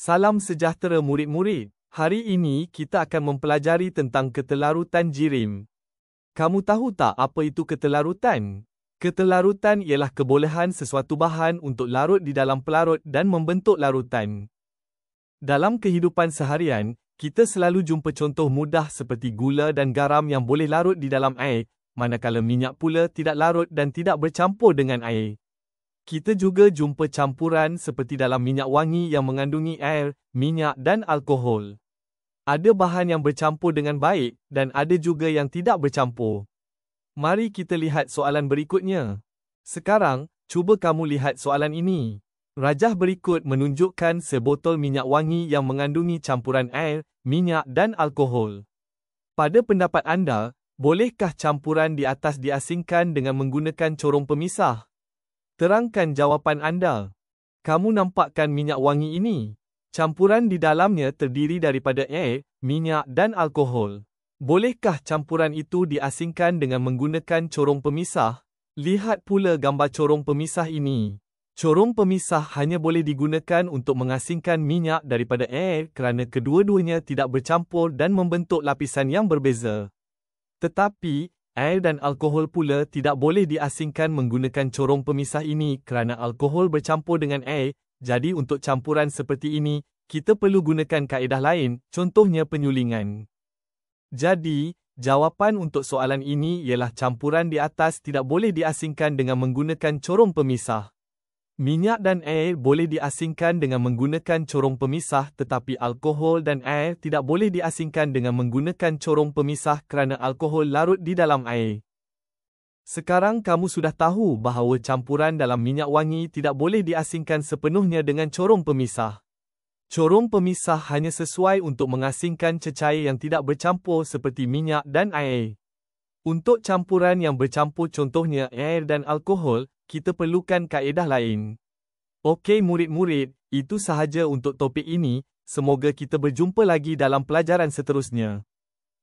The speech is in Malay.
Salam sejahtera murid-murid. Hari ini kita akan mempelajari tentang ketelarutan jirim. Kamu tahu tak apa itu ketelarutan? Ketelarutan ialah kebolehan sesuatu bahan untuk larut di dalam pelarut dan membentuk larutan. Dalam kehidupan seharian, kita selalu jumpa contoh mudah seperti gula dan garam yang boleh larut di dalam air, manakala minyak pula tidak larut dan tidak bercampur dengan air. Kita juga jumpa campuran seperti dalam minyak wangi yang mengandungi air, minyak dan alkohol. Ada bahan yang bercampur dengan baik dan ada juga yang tidak bercampur. Mari kita lihat soalan berikutnya. Sekarang, cuba kamu lihat soalan ini. Rajah berikut menunjukkan sebotol minyak wangi yang mengandungi campuran air, minyak dan alkohol. Pada pendapat anda, bolehkah campuran di atas diasingkan dengan menggunakan corong pemisah? Terangkan jawapan anda. Kamu nampakkan minyak wangi ini. Campuran di dalamnya terdiri daripada air, minyak dan alkohol. Bolehkah campuran itu diasingkan dengan menggunakan corong pemisah? Lihat pula gambar corong pemisah ini. Corong pemisah hanya boleh digunakan untuk mengasingkan minyak daripada air kerana kedua-duanya tidak bercampur dan membentuk lapisan yang berbeza. Tetapi, air dan alkohol pula tidak boleh diasingkan menggunakan corong pemisah ini kerana alkohol bercampur dengan air, jadi untuk campuran seperti ini, kita perlu gunakan kaedah lain, contohnya penyulingan. Jadi, jawapan untuk soalan ini ialah campuran di atas tidak boleh diasingkan dengan menggunakan corong pemisah. Minyak dan air boleh diasingkan dengan menggunakan corong pemisah tetapi alkohol dan air tidak boleh diasingkan dengan menggunakan corong pemisah kerana alkohol larut di dalam air. Sekarang kamu sudah tahu bahawa campuran dalam minyak wangi tidak boleh diasingkan sepenuhnya dengan corong pemisah. Corong pemisah hanya sesuai untuk mengasingkan cecair yang tidak bercampur seperti minyak dan air. Untuk campuran yang bercampur contohnya air dan alkohol, kita perlukan kaedah lain. Okey murid-murid, itu sahaja untuk topik ini. Semoga kita berjumpa lagi dalam pelajaran seterusnya.